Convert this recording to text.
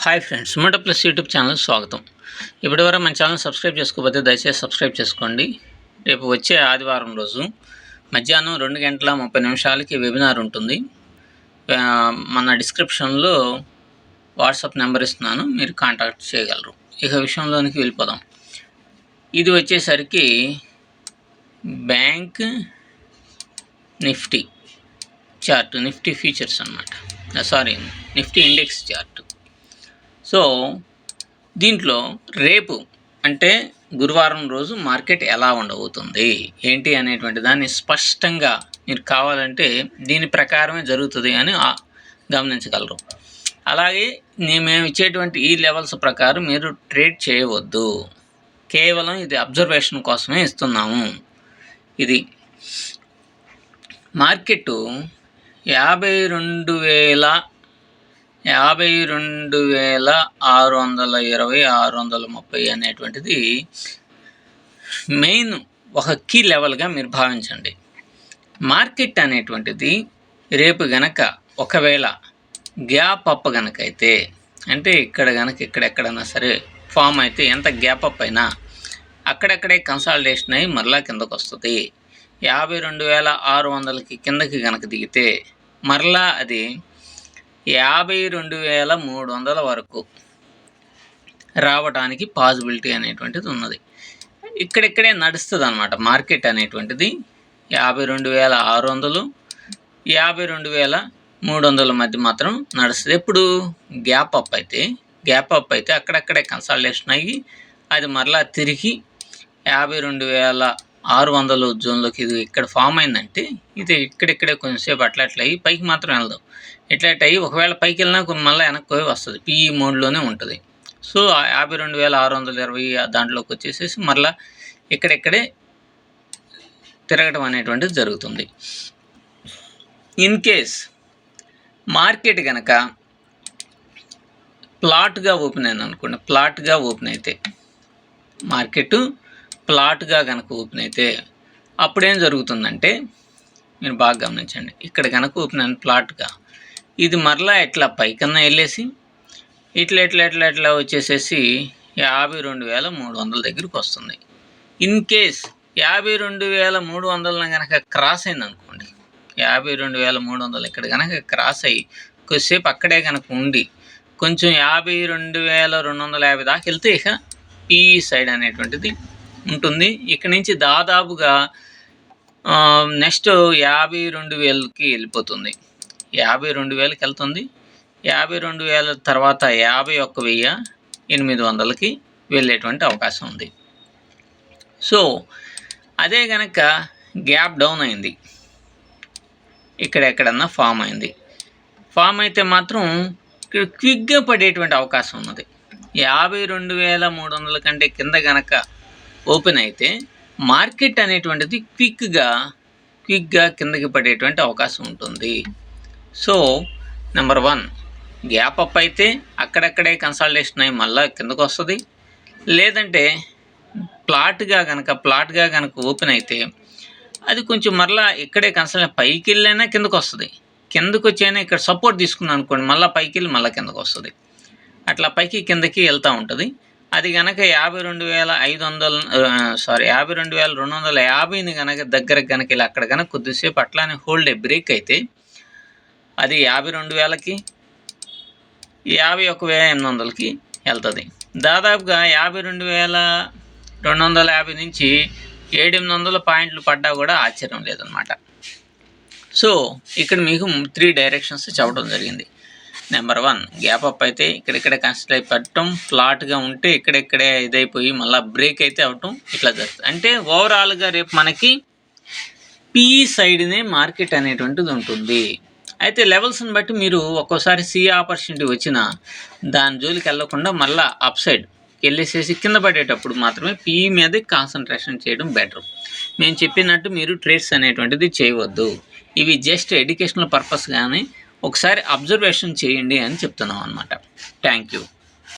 Hi friends, Moto plus YouTube channel స్వాగతం. ఇప్పటివరకు మన ఛానల్ సబ్స్క్రైబ్ చేసుకోకపోతే దయచేసి సబ్స్క్రైబ్ చేసుకోండి. రేపు వచ్చే ఆదివారం రోజు మధ్యాహ్నం 2:30 వెబినార్ ఉంటుంది. మన డిస్క్రిప్షన్లో వాట్సాప్ నెంబర్ ఇస్తున్నాను, మీరు కాంటాక్ట్ చేయగలరు. ఇక విషయంలోనికి వెళ్ళిపోదాం. ఇది వచ్చేసరికి bank Nifty chart, Nifty features అన్నమాట. Nifty index chart. సో దీంట్లో రేపు అంటే గురువారం రోజు మార్కెట్ ఎలా ఉండబోతుంది ఏంటి అనేటువంటి దాన్ని స్పష్టంగా మీరు కావాలంటే దీని ప్రకారమే జరుగుతుంది అని గమనించగలరు. అలాగే మేము ఇచ్చేటువంటి ఈ లెవెల్స్ ప్రకారం మీరు ట్రేడ్ చేయవద్దు. కేవలం ఇది అబ్జర్వేషన్ కోసమే ఇస్తున్నాము. ఇది మార్కెట్ 52,620 630 అనేటువంటిది మెయిన్ ఒక కీ లెవెల్గా మీరు భావించండి. మార్కెట్ అనేటువంటిది రేపు గనక ఒకవేళ గ్యాప్ అప్ గనక అయితే, అంటే ఇక్కడ గనక ఎక్కడెక్కడైనా సరే ఫామ్ అయితే, ఎంత గ్యాప్ అప్ అయినా అక్కడెక్కడే కన్సాలిడేషన్ అయ్యి మరలా కిందకు వస్తుంది. 52,600కి కిందకి గనక దిగితే మరలా అది 52,300 వరకు రావడానికి పాసిబిలిటీ అనేటువంటిది ఉన్నది. ఇక్కడెక్కడే నడుస్తుంది అన్నమాట మార్కెట్ అనేటువంటిది. 52,600 52,300 మధ్య మాత్రం నడుస్తుంది. ఎప్పుడు గ్యాప్ అప్ అయితే అక్కడక్కడే కన్సాలిడేషన్ అయ్యి అది మరలా తిరిగి 52,600 జోన్లోకి ఇది ఇక్కడ ఫామ్ అయిందంటే ఇది ఇక్కడిక్కడే కొంచెంసేపు అట్లా అయ్యి పైకి మాత్రం వెళ్దాం. ఇట్లా అయ్యి ఒకవేళ పైకి వెళ్ళినా మళ్ళీ వెనక్కి వస్తుంది. పిఈ మోడ్లోనే ఉంటుంది. సో 52,620 దాంట్లోకి వచ్చేసేసి మరలా ఇక్కడెక్కడే తిరగటం అనేటువంటిది జరుగుతుంది. ఇన్ కేస్ మార్కెట్ కనుక ప్లాట్గా ఓపెన్ అయింది అనుకోండి, ప్లాట్గా కనుక ఓపెన్ అయితే అప్పుడేం జరుగుతుందంటే మీరు బాగా గమనించండి. ఇక్కడ కనుక ఓపెన్ అయిన ప్లాట్గా ఇది మరలా ఎట్లా పైకన్నా వెళ్ళేసి ఇట్లా వచ్చేసేసి 52,300 దగ్గరికి వస్తుంది. ఇన్ కేస్ 52,300 కనుక క్రాస్ అయింది అనుకోండి, 52,300 ఇక్కడ కనుక క్రాస్ అయ్యి కొద్దిసేపు అక్కడే కనుక ఉండి కొంచెం 52,250 దాకా వెళ్తే ఇక ఈ సైడ్ అనేటువంటిది ఉంటుంది. ఇక్కడ నుంచి దాదాపుగా నెక్స్ట్ 52,000కి వెళ్ళిపోతుంది. 52,000కి వెళ్తుంది. 52,000 తర్వాత 51,800కి వెళ్ళేటువంటి అవకాశం ఉంది. సో అదే కనుక గ్యాప్ డౌన్ అయింది, ఇక్కడెక్కడన్నా ఫామ్ అయితే మాత్రం ఇక్కడ క్విక్గా పడేటువంటి అవకాశం ఉన్నది. 52,300 కంటే కింద కనుక ఓపెన్ అయితే మార్కెట్ అనేటువంటిది క్విక్గా కిందకి పడేటువంటి అవకాశం ఉంటుంది. సో నెంబర్ 1, గ్యాప్ అప్ అయితే అక్కడక్కడే కన్సాలిడేషన్ అయ్యి మళ్ళీ కిందకు వస్తుంది. లేదంటే ప్లాట్గా కనుక ఓపెన్ అయితే అది కొంచెం మరలా ఇక్కడే కన్సాలిడేషన్ పైకి వెళ్ళైనా కిందకు వస్తుంది. కిందకు వచ్చైనా ఇక్కడ సపోర్ట్ తీసుకున్నాను అనుకోండి, మళ్ళీ పైకి వెళ్ళి మళ్ళీ కిందకు వస్తుంది. అట్లా పైకి కిందకి వెళ్తూ ఉంటుంది. అది కనుక 52,250ని కనుక దగ్గరకు కనుక వెళ్ళి అక్కడ కనుక కొద్దిసేపు అట్లానే హోల్డ్ బ్రేక్ అయితే అది 52,000కి 51,800కి వెళ్తుంది. దాదాపుగా 52,250 నుంచి 700 పాయింట్లు పడ్డా కూడా ఆశ్చర్యం లేదనమాట. సో ఇక్కడ మీకు 3 డైరెక్షన్స్ చెప్పడం జరిగింది. నెంబర్ 1, గ్యాప్ అప్ అయితే ఇక్కడెక్కడే కన్సిడర్ పెట్టడం, ఫ్లాట్గా ఉంటే ఇక్కడెక్కడే ఇదైపోయి మళ్ళీ బ్రేక్ అయితే అవటం, ఇట్లా జరుగుతుంది. అంటే ఓవరాల్గా రేపు మనకి పిఈ సైడ్నే మార్కెట్ అనేటువంటిది ఉంటుంది. అయితే లెవెల్స్ని బట్టి మీరు ఒక్కోసారి ఆపర్చునిటీ వచ్చినా దాని జోలికి వెళ్ళకుండా మళ్ళీ అప్ సైడ్ వెళ్ళేసేసి కింద పడేటప్పుడు మాత్రమే పిఈ మీదే కాన్సన్ట్రేషన్ చేయడం బెటర్. మేము చెప్పినట్టు మీరు ట్రేడ్స్ అనేటువంటిది చేయవద్దు. ఇవి జస్ట్ ఎడ్యుకేషనల్ పర్పస్ కానీ ఒకసారి అబ్జర్వేషన్ చేయండి అని చెప్తున్నాం అన్నమాట. Thank you.